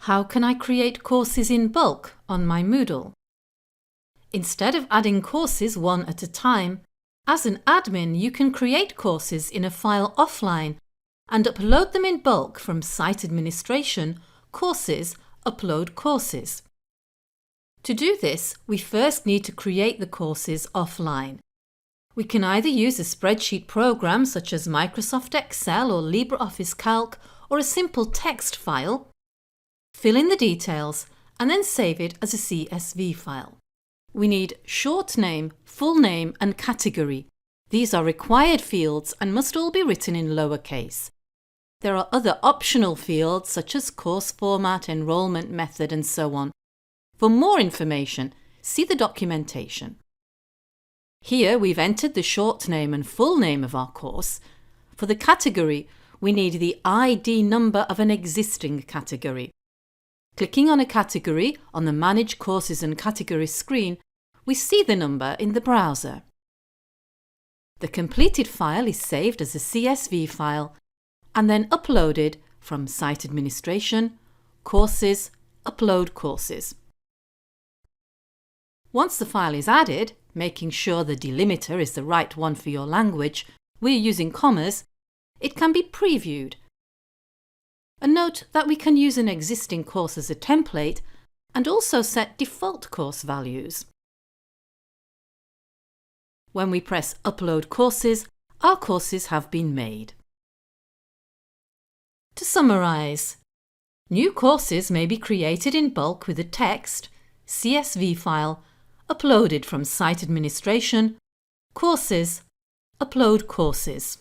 How can I create courses in bulk on my Moodle? Instead of adding courses one at a time, as an admin you can create courses in a file offline and upload them in bulk from Site Administration, Courses, Upload Courses. To do this, we first need to create the courses offline. We can either use a spreadsheet program such as Microsoft Excel or LIbreOfficeCalc or a simple text file, fill in the details and then save it as a CSV file. We need short name, full name and category. These are required fields and must all be written in lowercase. There are other optional fields such as course format, enrolment method and so on. For more information, see the documentation. Here we've entered the short name and full name of our course. For the category, we need the ID number of an existing category. Clicking on a category on the Manage Courses and Categories screen, we see the number in the browser. The completed file is saved as a CSV file and then uploaded from Site Administration, Courses, Upload Courses. Once the file is added, making sure the delimiter is the right one for your language, we're using commas, it can be previewed. And note that we can use an existing course as a template and also set default course values. When we press Upload Courses, our courses have been made. To summarise, new courses may be created in bulk with a text, CSV file, uploaded from Site Administration, Courses, Upload Courses.